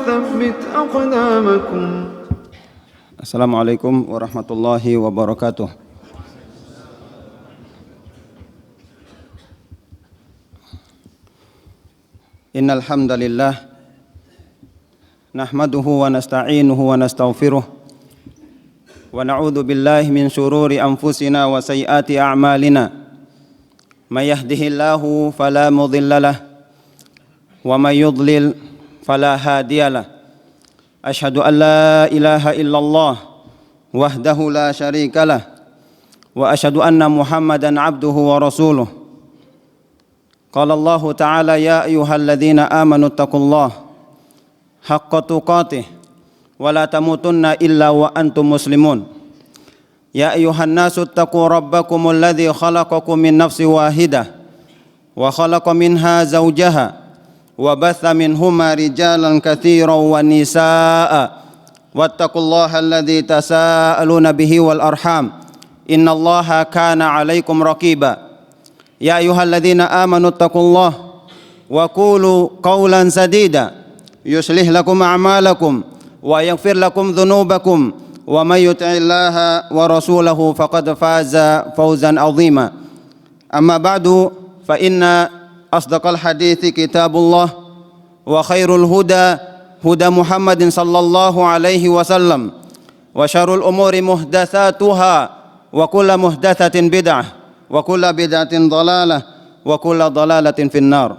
وثبت أقدامكم. Assalamualaikum warahmatullahi wabarakatuh. Innal hamdalillah nahmaduhu wa nasta'inuhu wa nastaghfiruh wa na'udzu billahi min shururi anfusina wa sayyiati a'malina. May yahdihillahu fala mudhillalah wa may yudlil fala hadiyalah. Asyhadu an la ilaha illallah wahdahu la syarikalah wa asyhadu anna Muhammadan abduhu wa rasuluh. Qala Allah ta'ala ya ayyuhalladzina amanu taqullaha haqqa tuqatih wa la tamutunna illa wa antum muslimun. Ya ayyuhan nasu taqu rabbakumul ladzi khalaqakum min nafsin wahidah wa khalaqa minha zawjaha wa batha minhuma rijalan katsiran wa nisaa'a wattaqullaha alladzi tasaaluna bihi wal arham innallaha kana 'alaikum raqiba. Ya ayyuhalladzina amanu taqullaha wa qulu qawlan sadida yuslih lakum a'malakum wa yaghfir lakum dhunubakum wa may yuti'illaha wa rasulahu faqad faza fawzan 'azima. Amma ba'du fa inna asdaqal hadithi kitabullah wa khairul huda huda Muhammadin sallallahu alaihi wasallam wa syarrul umuri muhdatsatuha wa kullu muhdatsatin bid'ah wa kullu bid'atin dhalalah wa kullu dhalalatin finnar.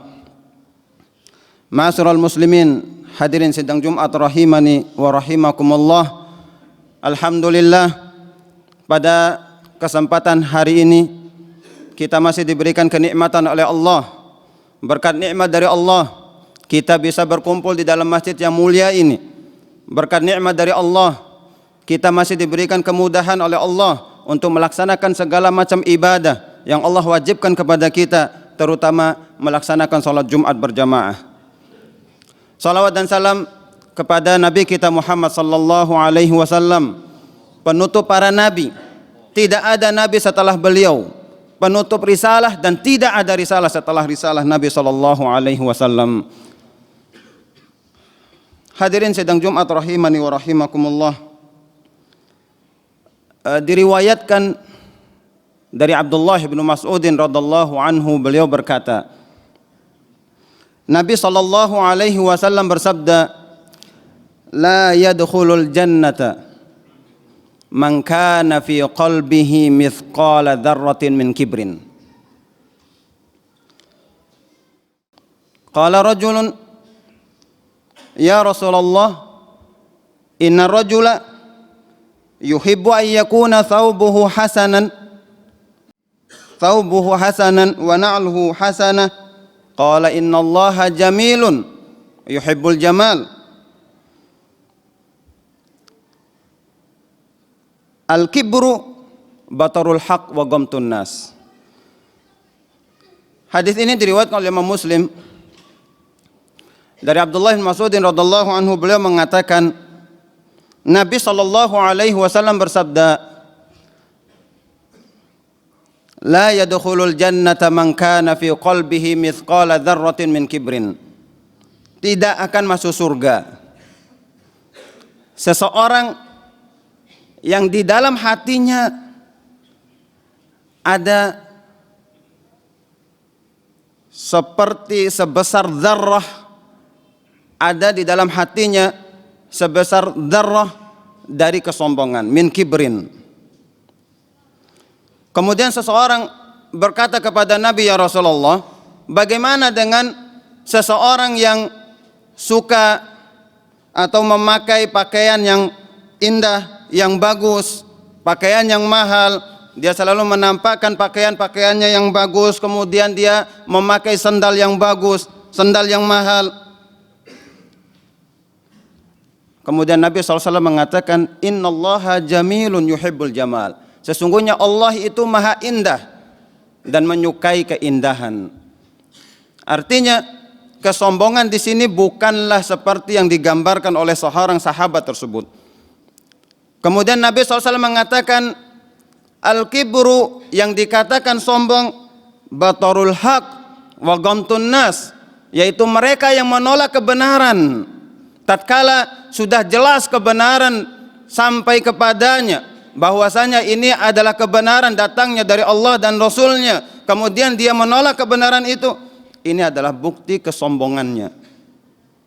Ma'asyiral muslimin, hadirin sidang Jumat rahimani wa rahimakumullah. Alhamdulillah, pada kesempatan hari ini kita masih diberikan kenikmatan oleh Allah. Berkat nikmat dari Allah, kita bisa berkumpul di dalam masjid yang mulia ini. Berkat nikmat dari Allah, kita masih diberikan kemudahan oleh Allah untuk melaksanakan segala macam ibadah yang Allah wajibkan kepada kita, terutama melaksanakan salat Jumat berjamaah. Salawat dan salam kepada Nabi kita Muhammad sallallahu alaihi wasallam, penutup para nabi. Tidak ada nabi setelah beliau, penutup risalah, dan tidak ada risalah setelah risalah Nabi sallallahu alaihi wasallam. Hadirin sidang Jumat rahimani wa rahimakumullah. Diriwayatkan dari Abdullah bin Mas'udin radhiyallahu anhu, beliau berkata, Nabi sallallahu alaihi wasallam bersabda, la yadkhulul jannata man kana fi qalbihi mithqala dzarratin min kibrin. Qala rajulun ya Rasulullah, inna rajula yuhibbu an yakuna thawbuhu hasanan wa na'luhu hasanah. Qala inna Allaha jamilun yuhibbul jamal. Al-kibru batarul haq wa ghamtun nas. Hadis ini diriwayatkan oleh Imam Muslim dari Abdullah bin Mas'udin radhiyallahu anhu, beliau mengatakan Nabi sallallahu alaihi wasallam bersabda, la yadkhulul jannata man kana fi qalbihi mithqala dzarratin min kibrin. Tidak akan masuk surga seseorang yang di dalam hatinya ada seperti sebesar dzarrah, ada di dalam hatinya sebesar dzarrah dari kesombongan, min kibrin. Kemudian seseorang berkata kepada Nabi, ya Rasulullah, bagaimana dengan seseorang yang suka atau memakai pakaian yang indah, yang bagus, pakaian yang mahal, dia selalu menampakkan pakaian-pakaiannya yang bagus, kemudian dia memakai sandal yang bagus, sandal yang mahal. Kemudian Nabi SAW mengatakan, innallaha jamilun yuhibbul jamal. Sesungguhnya Allah itu maha indah dan menyukai keindahan. Artinya kesombongan di sini bukanlah seperti yang digambarkan oleh seorang sahabat tersebut. Kemudian Nabi SAW mengatakan, al-kibru, yang dikatakan sombong, batarul haq wa ghamtun nas, yaitu mereka yang menolak kebenaran, tatkala sudah jelas kebenaran sampai kepadanya, bahwasanya ini adalah kebenaran datangnya dari Allah dan Rasulnya, kemudian dia menolak kebenaran itu, ini adalah bukti kesombongannya.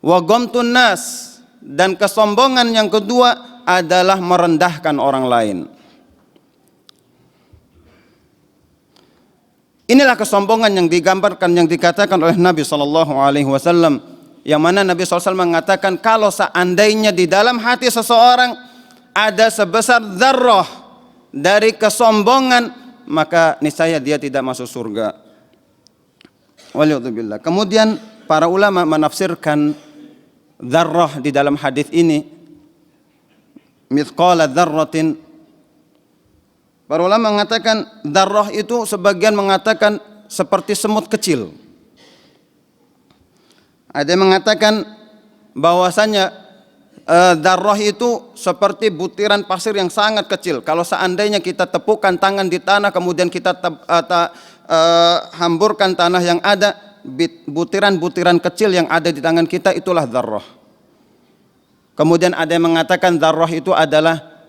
Wa ghamtun nas, dan kesombongan yang kedua adalah merendahkan orang lain. Inilah kesombongan yang digambarkan, yang dikatakan oleh Nabi SAW, yang mana Nabi SAW mengatakan kalau seandainya di dalam hati seseorang ada sebesar dzarrah dari kesombongan, maka niscaya dia tidak masuk surga. Waliyadzubillah. Kemudian para ulama menafsirkan dzarrah di dalam hadis ini, mithqala dzarratin. Para ulama mengatakan dzarrah itu, sebagian mengatakan seperti semut kecil. Ada yang mengatakan bahwasanya dzarrah itu seperti butiran pasir yang sangat kecil. Kalau seandainya kita tepukkan tangan di tanah, kemudian kita hamburkan tanah yang ada, butiran-butiran kecil yang ada di tangan kita, itulah dzarrah. Kemudian ada yang mengatakan dzarrah itu adalah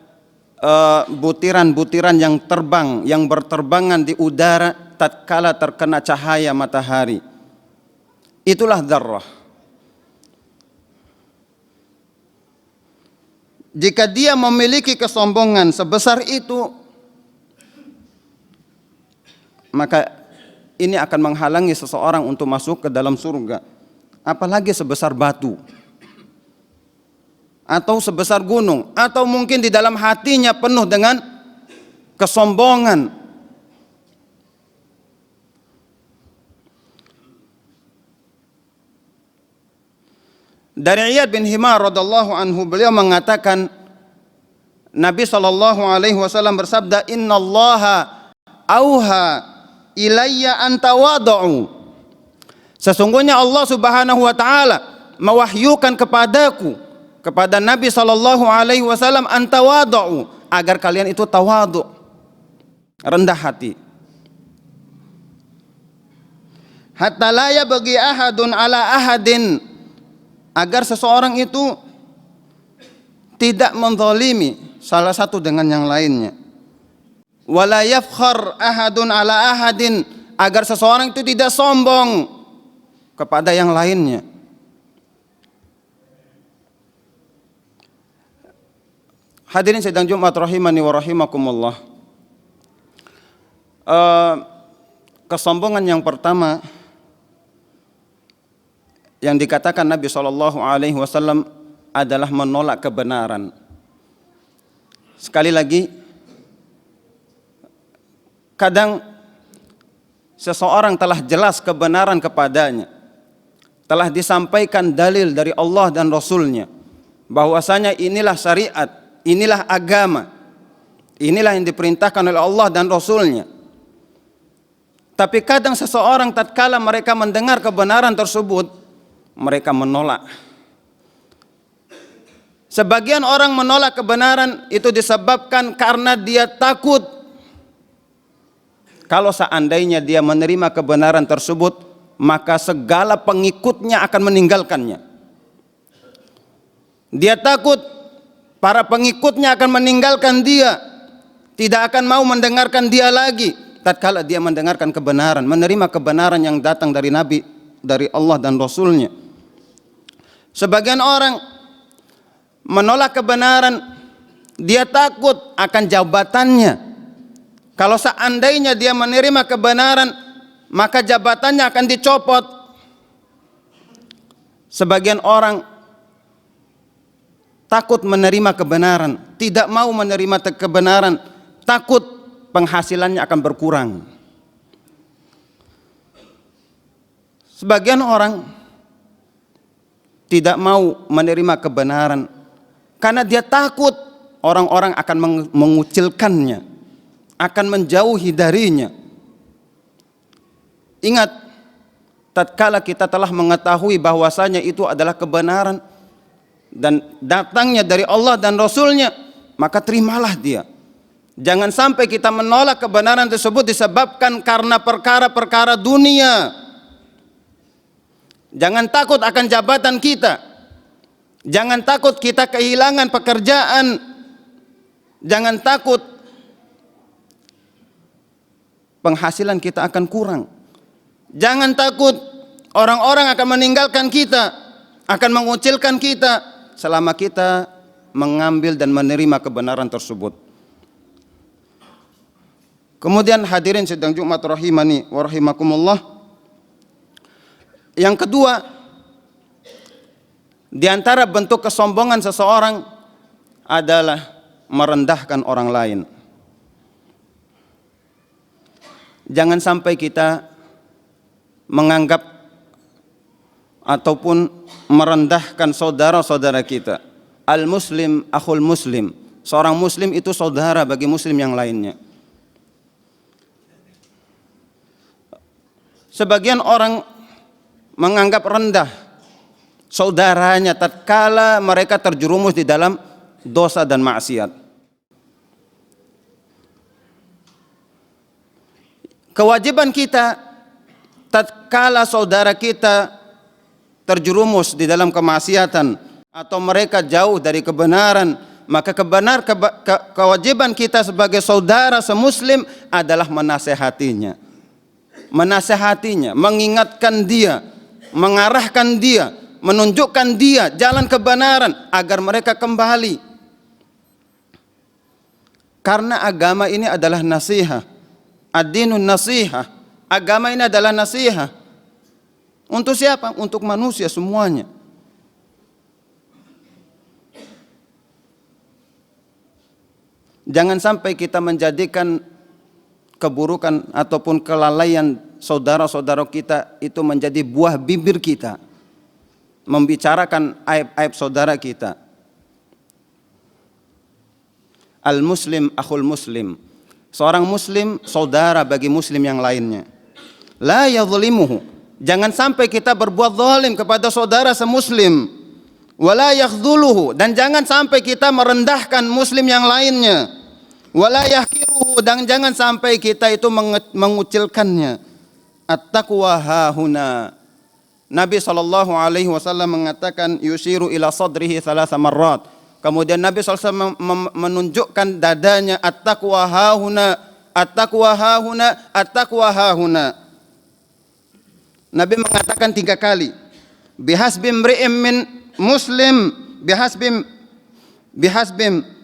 butiran-butiran yang terbang, yang berterbangan di udara tatkala terkena cahaya matahari. Itulah dzarrah. Jika dia memiliki kesombongan sebesar itu, maka ini akan menghalangi seseorang untuk masuk ke dalam surga. Apalagi sebesar batu, atau sebesar gunung, atau mungkin di dalam hatinya penuh dengan kesombongan. Dari Iyad bin Himar radhiyallahu anhu, beliau mengatakan Nabi SAW bersabda, innallaha auha ilayya an tawadhu. Sesungguhnya Allah Subhanahu wa taala mewahyukan kepadaku, kepada Nabi SAW, antawadhu, agar kalian itu tawadhu, rendah hati. Hatta la yabghi ahadun ala ahadin, agar seseorang itu tidak menzalimi salah satu dengan yang lainnya. Wala yafkhar ahadun ala ahadin, agar seseorang itu tidak sombong kepada yang lainnya. Hadirin sidang Jumat rahimani wa rahimakumullah. Kesombongan yang pertama yang dikatakan Nabi SAW adalah menolak kebenaran. Sekali lagi, kadang seseorang telah jelas kebenaran kepadanya, telah disampaikan dalil dari Allah dan Rasulnya, bahwasanya inilah syariat, inilah agama, inilah yang diperintahkan oleh Allah dan Rasulnya. Tapi kadang seseorang tatkala mereka mendengar kebenaran tersebut, mereka menolak. Sebagian orang menolak kebenaran itu disebabkan karena dia takut kalau seandainya dia menerima kebenaran tersebut, maka segala pengikutnya akan meninggalkannya. Dia takut para pengikutnya akan meninggalkan dia, tidak akan mau mendengarkan dia lagi tatkala dia mendengarkan kebenaran, menerima kebenaran yang datang dari Nabi, dari Allah dan Rasulnya. Sebagian orang menolak kebenaran, dia takut akan jabatannya. Kalau seandainya dia menerima kebenaran, maka jabatannya akan dicopot. Sebagian orang takut menerima kebenaran, tidak mau menerima kebenaran, takut penghasilannya akan berkurang. Sebagian orang tidak mau menerima kebenaran karena dia takut orang-orang akan mengucilkannya, akan menjauhi darinya. Ingat, tatkala kita telah mengetahui bahwasanya itu adalah kebenaran dan datangnya dari Allah dan Rasulnya, maka terimalah dia. Jangan sampai kita menolak kebenaran tersebut disebabkan karena perkara-perkara dunia. Jangan takut akan jabatan kita. Jangan takut kita kehilangan pekerjaan. Jangan takut penghasilan kita akan kurang. Jangan takut orang-orang akan meninggalkan kita, akan mengucilkan kita selama kita mengambil dan menerima kebenaran tersebut. Kemudian hadirin sidang Jumat rahimani wa rahimakumullah. Yang kedua, di antara bentuk kesombongan seseorang adalah merendahkan orang lain. Jangan sampai kita menganggap ataupun merendahkan saudara-saudara kita. Al-muslim akhul muslim. Seorang muslim itu saudara bagi muslim yang lainnya. Sebagian orang menganggap rendah saudaranya tatkala mereka terjerumus di dalam dosa dan maksiat. Kewajiban kita tatkala saudara kita terjerumus di dalam kemaksiatan atau mereka jauh dari kebenaran, maka kewajiban kita sebagai saudara semuslim adalah menasehatinya, mengingatkan dia, mengarahkan dia, menunjukkan dia jalan kebenaran agar mereka kembali. Karena agama ini adalah nasihat. Ad-dinun nasihah. Agama ini adalah nasihat. Untuk siapa? Untuk manusia semuanya. Jangan sampai kita menjadikan keburukan ataupun kelalaian saudara-saudara kita itu menjadi buah bibir kita, membicarakan aib-aib saudara kita. Al-muslim akhul muslim. Seorang muslim saudara bagi muslim yang lainnya. La yadhlimuhu. Jangan sampai kita berbuat zalim kepada saudara semuslim. Wala yakhdhuluhu. Dan jangan sampai kita merendahkan muslim yang lainnya. Wala yahkiruhu. Dan jangan sampai kita itu mengucilkannya. At-taqwa hahuna. Nabi SAW mengatakan yushiru ila sadrihi thalatha marrat. Kemudian Nabi SAW menunjukkan dadanya, at-taqwa hahuna, at-taqwa hahuna, at-taqwa hahuna. Nabi mengatakan 3 kali. Bihasbim mri'in min muslim, bihasbim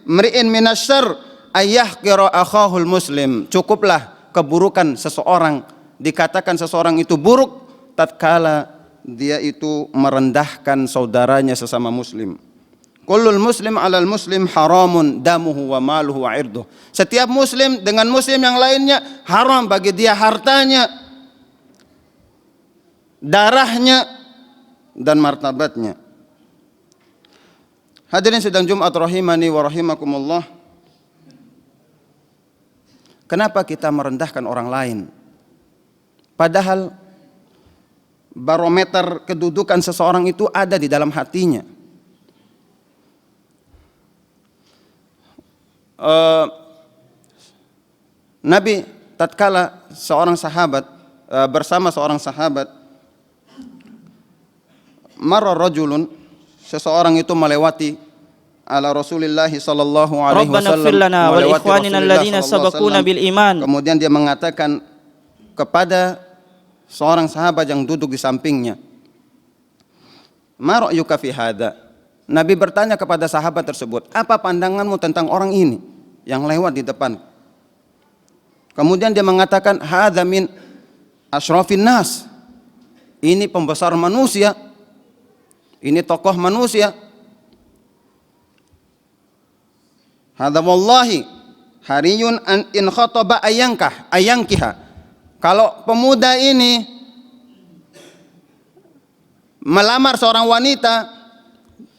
mri'in minasyarr ayyahqira akhahul muslim. Cukuplah keburukan seseorang, dikatakan seseorang itu buruk tatkala dia itu merendahkan saudaranya sesama muslim. Kullul muslim alal muslim haramun damuhu wa maluhu wa irduh. Setiap muslim dengan muslim yang lainnya haram bagi dia hartanya, darahnya dan martabatnya. Hadirin sidang Jumat rahimani wa rahimakumullah. Kenapa kita merendahkan orang lain? Padahal barometer kedudukan seseorang itu ada di dalam hatinya. Nabi tatkala seorang sahabat bersama seorang sahabat, marra rajulun, seseorang itu melewati ala Rasulillah sallallahu alaihi wasallam, Rabbana fir lana wa li ikhwanina alladziina sabaquna bil iman. Kemudian dia mengatakan kepada seorang sahabat yang duduk di sampingnya, ma ra'yuka fi hadza? Nabi bertanya kepada sahabat tersebut, apa pandanganmu tentang orang ini yang lewat di depan? Kemudian dia mengatakan, hadza min asyrafin nas. Ini pembesar manusia. Ini tokoh manusia. Hadza wallahi hariyun an in khataba ayyankiha. Kalau pemuda ini melamar seorang wanita,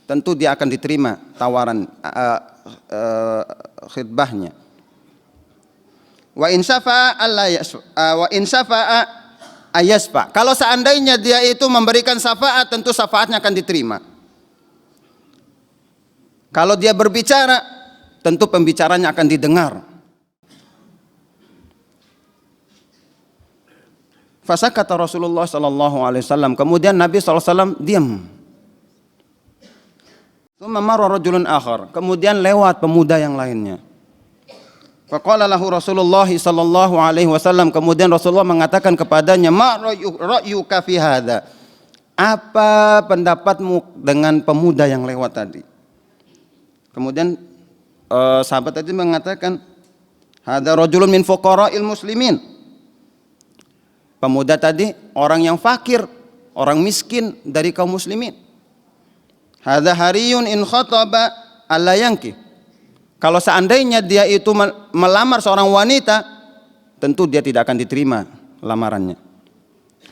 tentu dia akan diterima tawaran khidbahnya. Wa in syafa'a ayasfa. Kalau seandainya dia itu memberikan syafaat, tentu syafaatnya akan diterima. Kalau dia berbicara, tentu pembicaranya akan didengar. Fasakata Rasulullah sallallahu alaihi wasallam. Kemudian Nabi sallallahu alaihi wasallam diam. Tsumma marra rajulun akhar. Kemudian lewat pemuda yang lainnya. Faqala lahu Rasulullah sallallahu alaihi wasallam, kemudian Rasulullah mengatakan kepadanya, "Ma ra'yuka fi hadza?" Apa pendapatmu dengan pemuda yang lewat tadi? Kemudian sahabat tadi mengatakan, "Hadza rajulun min fuqara'il muslimin." Pemuda tadi orang yang fakir, orang miskin dari kaum muslimin. Hadza hariyun in khataba alla yanki. Kalau seandainya dia itu melamar seorang wanita, tentu dia tidak akan diterima lamarannya.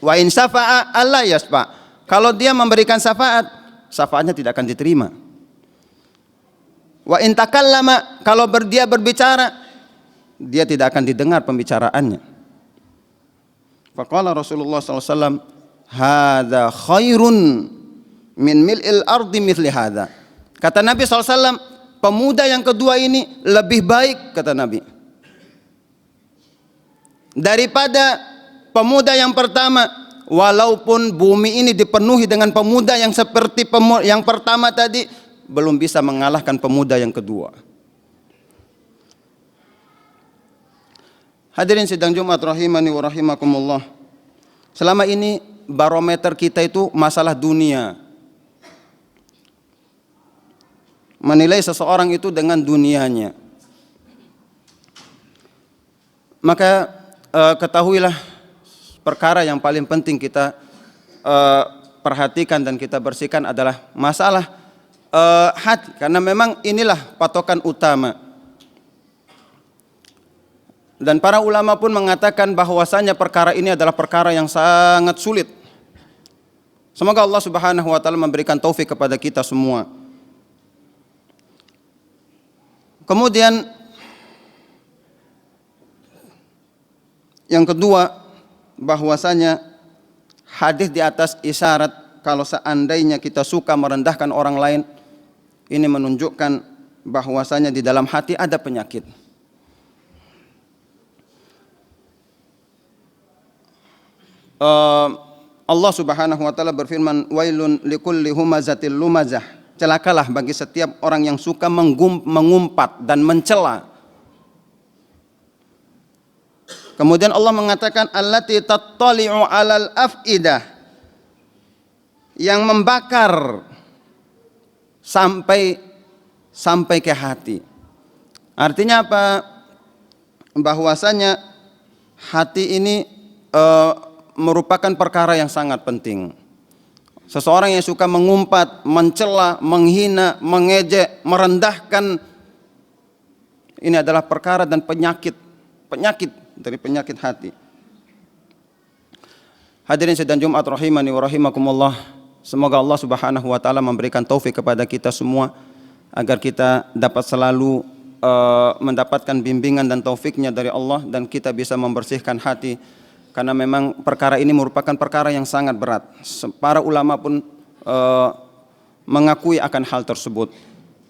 Wa in syafa'a alla yasfa. Kalau dia memberikan syafaat, syafaatnya tidak akan diterima. Wa in takallama, kalau dia berbicara, dia tidak akan didengar pembicaraannya. Faqala Rasulullah SAW, hadza khairun min mil'il ardi mithli hadza. Kata Nabi SAW, pemuda yang kedua ini lebih baik, kata Nabi, daripada pemuda yang pertama. Walaupun bumi ini dipenuhi dengan pemuda yang seperti yang pertama tadi, belum bisa mengalahkan pemuda yang kedua. Hadirin sidang Jumat rahimani wa rahimakumullah. Selama ini barometer kita itu masalah dunia. Menilai seseorang itu dengan dunianya. Maka ketahuilah perkara yang paling penting kita perhatikan dan kita bersihkan adalah masalah hati, karena memang inilah patokan utama. Dan para ulama pun mengatakan bahwasanya perkara ini adalah perkara yang sangat sulit. Semoga Allah Subhanahu wa taala memberikan taufik kepada kita semua. Kemudian yang kedua, bahwasanya hadis di atas isyarat kalau seandainya kita suka merendahkan orang lain, ini menunjukkan bahwasanya di dalam hati ada penyakit. Allah Subhanahu wa taala berfirman, wailun likulli humazatil lumazah. Celakalah bagi setiap orang yang suka mengumpat dan mencela. Kemudian Allah mengatakan allati tattali'u 'alal af'idah, yang membakar sampai ke hati. Artinya apa? Bahwasanya hati ini merupakan perkara yang sangat penting. Seseorang yang suka mengumpat, mencela, menghina, mengejek, merendahkan, ini adalah perkara dan penyakit dari penyakit hati. Hadirin sidang Jumat rahimani wa rahimakumullah. Semoga Allah Subhanahu wa taala memberikan taufik kepada kita semua agar kita dapat selalu mendapatkan bimbingan dan taufiknya dari Allah, dan kita bisa membersihkan hati, karena memang perkara ini merupakan perkara yang sangat berat. Para ulama pun mengakui akan hal tersebut.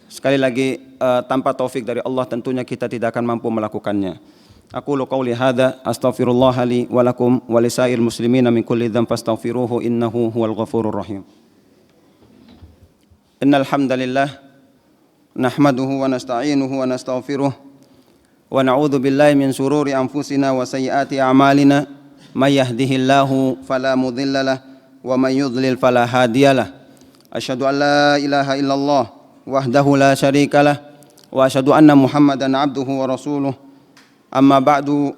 Sekali lagi, tanpa taufik dari Allah tentunya kita tidak akan mampu melakukannya. Aqulu qawli hadza astaghfirullah li wa lakum wa lisairil muslimina min kulli dhanbin fastaghfiruhu innahu huwal ghafurur rahim. Innal hamdalillah nahmaduhu wa nasta'inuhu wa nastaghfiruh wa na'udzu billahi min shururi anfusina wa sayyiati a'malina may yahdihillahu fala mudhillalah wa may yudlil fala hadiyalah. Asyhadu an la ilaha illallah wahdahu la syarikalah wa asyhadu anna Muhammadan abduhu wa rasuluh. Amma ba'du.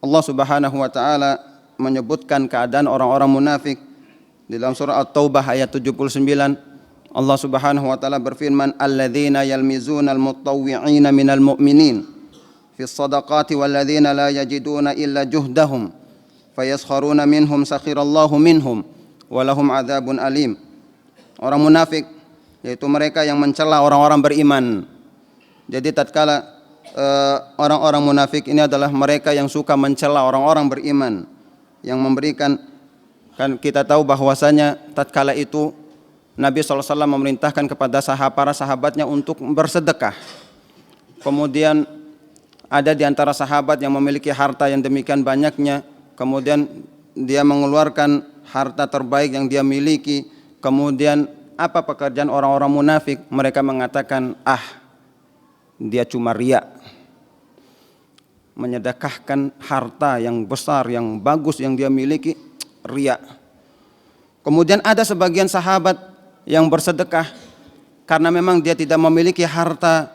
Allah Subhanahu wa taala menyebutkan keadaan orang-orang munafik di dalam surah At-Taubah ayat 79. Allah Subhanahu wa taala berfirman, alladzina yalmizunal mutawwi'ina minal mu'minin fis shadaqati walladzina la yajiduna illa juhdahum fayaskharuna minhum sakhirallahu minhum walahum adzabun alim. Orang munafik yaitu mereka yang mencela orang-orang beriman. Jadi tatkala orang-orang munafik ini adalah mereka yang suka mencela orang-orang beriman, yang memberikan, kan kita tahu bahwasanya tatkala itu Nabi SAW memerintahkan kepada para sahabatnya untuk bersedekah. Kemudian ada di antara sahabat yang memiliki harta yang demikian banyaknya, kemudian dia mengeluarkan harta terbaik yang dia miliki, Kemudian apa pekerjaan orang-orang munafik? Mereka mengatakan, dia cuma riya. Menyedekahkan harta yang besar, yang bagus yang dia miliki, riya. Kemudian ada sebagian sahabat yang bersedekah karena memang dia tidak memiliki harta.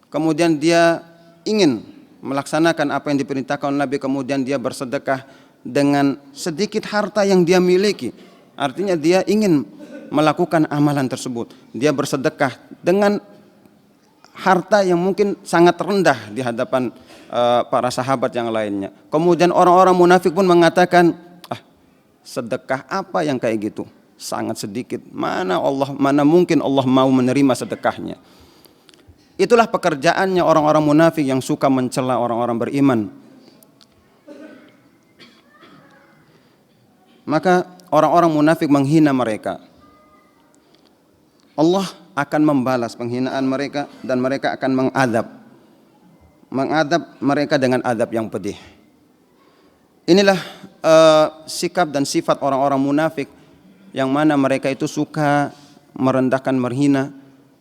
Kemudian dia ingin melaksanakan apa yang diperintahkan Nabi, kemudian dia bersedekah dengan sedikit harta yang dia miliki. Artinya dia ingin melakukan amalan tersebut. Dia bersedekah dengan harta yang mungkin sangat rendah di hadapan para sahabat yang lainnya. Kemudian orang-orang munafik pun mengatakan, sedekah apa yang kayak gitu? Sangat sedikit. Mana mungkin Allah mau menerima sedekahnya? Itulah pekerjaannya orang-orang munafik yang suka mencela orang-orang beriman. Maka orang-orang munafik menghina mereka. Allah akan membalas penghinaan mereka dan mereka akan mengadab mereka dengan adab yang pedih. Inilah sikap dan sifat orang-orang munafik yang mana mereka itu suka merendahkan, menghina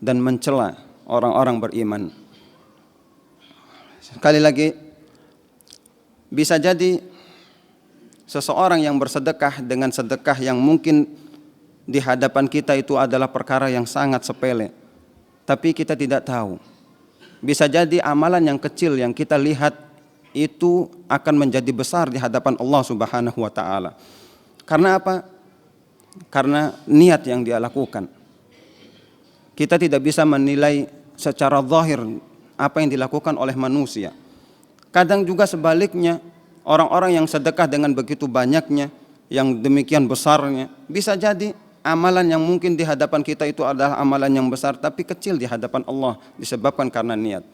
dan mencela orang-orang beriman. Sekali lagi, bisa jadi seseorang yang bersedekah dengan sedekah yang mungkin di hadapan kita itu adalah perkara yang sangat sepele, tapi kita tidak tahu. Bisa jadi amalan yang kecil yang kita lihat itu akan menjadi besar di hadapan Allah Subhanahu wa taala. Karena apa? Karena niat yang dia lakukan. Kita tidak bisa menilai secara zahir apa yang dilakukan oleh manusia. Kadang juga sebaliknya, orang-orang yang sedekah dengan begitu banyaknya, yang demikian besarnya, bisa jadi amalan yang mungkin di hadapan kita itu adalah amalan yang besar, tapi kecil di hadapan Allah disebabkan karena niat.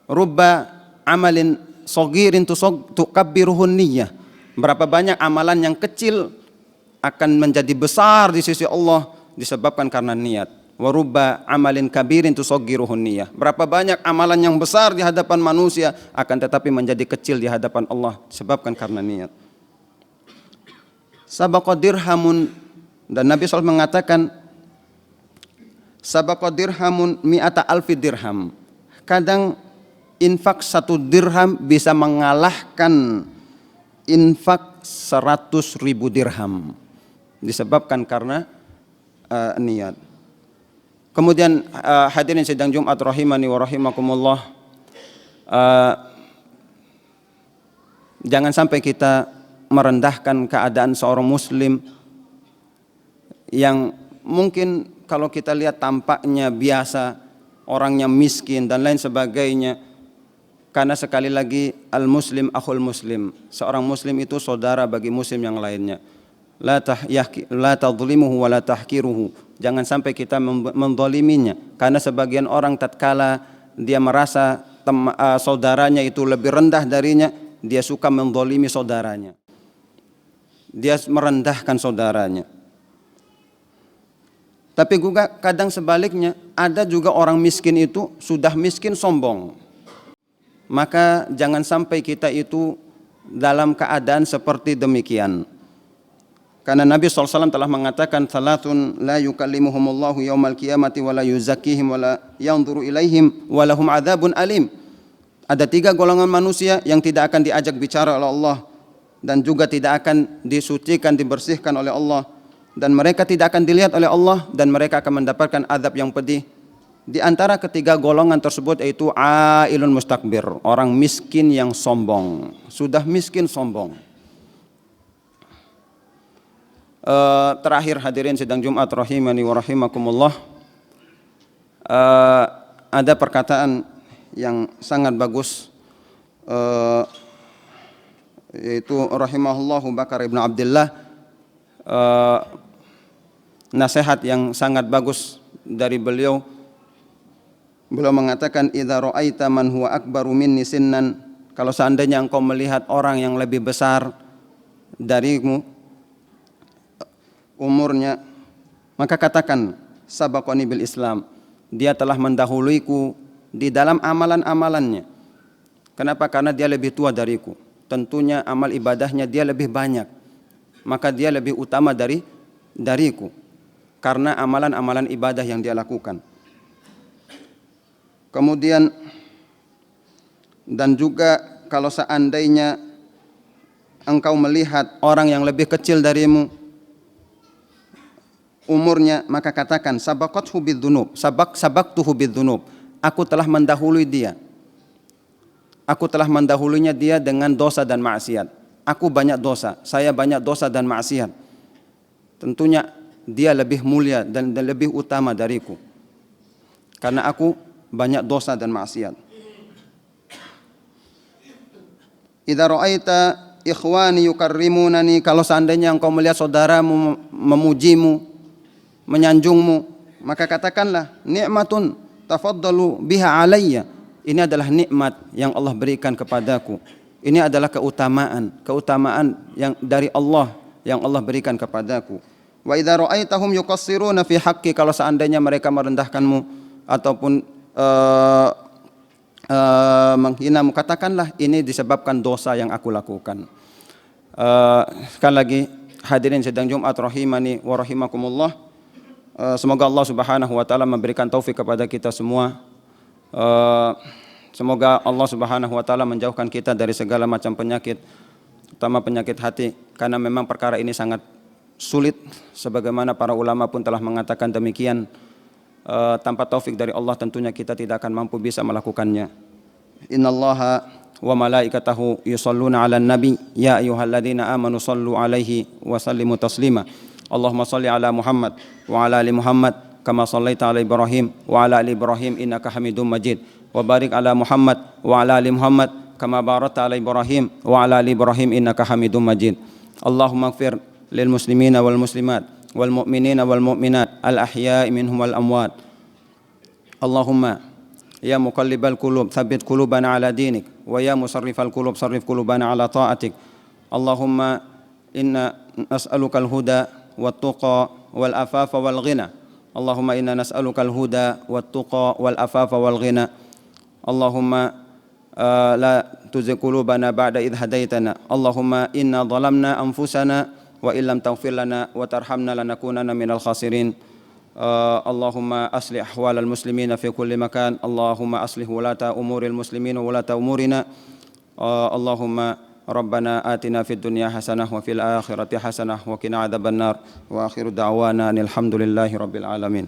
Rubba amalin sogirin tukabbiruhun niyyah. Berapa banyak amalan yang kecil akan menjadi besar di sisi Allah disebabkan karena niat. Wa rubba amalin kabirin tusaggiruhun niyyah. Berapa banyak amalan yang besar di hadapan manusia akan tetapi menjadi kecil di hadapan Allah disebabkan karena niat. Sabaqa dirhamun, dan Nabi SAW mengatakan sabaqa dirhamun mi'ata alfi dirham. Kadang infak 1 dirham bisa mengalahkan infak 100.000 dirham disebabkan karena niat. Kemudian hadirin sidang Jumat rahimani wa rahimakumullah, jangan sampai kita merendahkan keadaan seorang muslim yang mungkin kalau kita lihat tampaknya biasa, orangnya miskin dan lain sebagainya. Karena sekali lagi al-muslim akhul muslim, seorang muslim itu saudara bagi muslim yang lainnya. La tadhlimuhu wa la tahkiruhu. Jangan sampai kita menzaliminya, karena sebagian orang tatkala dia merasa saudaranya itu lebih rendah darinya, dia suka menzalimi saudaranya. Dia merendahkan saudaranya. Tapi juga kadang sebaliknya, ada juga orang miskin itu sudah miskin sombong. Maka jangan sampai kita itu dalam keadaan seperti demikian. Karena Nabi SAW telah mengatakan, Thalathun la yukallimuhumullahu yawmal qiyamati wa la yuzakkihim wa la yanzuru ilaihim wa lahum adzabun alim. Ada 3 golongan manusia yang tidak akan diajak bicara oleh Allah, dan juga tidak akan disucikan, dibersihkan oleh Allah, dan mereka tidak akan dilihat oleh Allah, dan mereka akan mendapatkan azab yang pedih. Di antara ketiga golongan tersebut yaitu ailun mustakbir, orang miskin yang sombong, sudah miskin sombong. Terakhir hadirin sidang Jumat rahimani wa rahimakumullah, ada perkataan yang sangat bagus, yaitu rahimahullahu Bakar ibn Abdullah, nasihat yang sangat bagus dari beliau. Beliau mengatakan, idza ra'aita man huwa akbaru minni sinnan, kalau seandainya engkau melihat orang yang lebih besar darimu umurnya, maka katakan sabaqani bil Islam, dia telah mendahuluiku di dalam amalan-amalannya. Kenapa? Karena dia lebih tua dariku. Tentunya amal ibadahnya dia lebih banyak. maka dia lebih utama dariku karena amalan-amalan ibadah yang dia lakukan. Kemudian dan juga kalau seandainya engkau melihat orang yang lebih kecil darimu umurnya, maka katakan sabaqathu bidzunub, sabaqtuhu bidzunub, aku telah mendahului dia. Aku telah mendahulunya dia dengan dosa dan maksiat. Aku banyak dosa, saya banyak dosa dan maksiat. Tentunya dia lebih mulia dan lebih utama dariku. Karena aku banyak dosa dan maksiat. Idza ra'aita ikhwani yukarrimunani, kalau seandainya engkau melihat saudaramu memujimu, menyanjungmu, maka katakanlah nikmatun tafaddalu biha alayya. Ini adalah nikmat yang Allah berikan kepadaku. Ini adalah keutamaan yang dari Allah yang Allah berikan kepadaku. Wa idza ra'aitahum yuqassiruna fi haqqi, kalau seandainya mereka merendahkanmu ataupun menghinamu, katakanlah ini disebabkan dosa yang aku lakukan. Sekali lagi hadirin sidang Jumat rahimani wa rahimakumullah, semoga Allah Subhanahu wa taala memberikan taufik kepada kita semua. Semoga Allah Subhanahu wa taala menjauhkan kita dari segala macam penyakit, terutama penyakit hati, karena memang perkara ini sangat sulit sebagaimana para ulama pun telah mengatakan demikian. Tanpa taufik dari Allah tentunya kita tidak akan mampu bisa melakukannya. Innallaha wa malaikatahu yusholluna 'alan nabi ya ayyuhalladzina amanu shallu 'alaihi wa sallimu taslima. Allahumma shalli 'ala Muhammad wa 'ala ali Muhammad kama shallaita 'ala Ibrahim wa 'ala ali Ibrahim innaka Hamidum Majid. Wa barik 'ala Muhammad wa 'ala ali Muhammad kama barakta 'ala Ibrahim wa 'ala ali Ibrahim innaka Hamidum Majid. Allahumma ighfir lil muslimina wal muslimat wal mu'minina wal mu'minat al ahya'i minhum wal amwat. Allahumma ya muqallibal qulub tsabbit qulubana ala dinik wa ya musarrifal qulub sarrif qulubana ala ta'atik. Allahumma inna nas'alukal huda wat tuqa wal afafa wal ghina. Allahumma inna nas'alukal huda wat tuqa wal afafa wal ghina. Allahumma la tuzigh qulubana ba'da idh hadaitana. Allahumma inna dhalamna anfusana wa illam taghfir lana wa tarhamna lanakunanna minal khasirin. Allahumma aslih ahwalal muslimina fi kulli makan. Allahumma aslih wulata umuril muslimina wa wulata umurina. Allahumma rabbana atina fid dunya hasanah wa fil akhirati hasanah wa qina adzabannar. Wa akhiru da'wana alhamdulillahi rabbil alamin.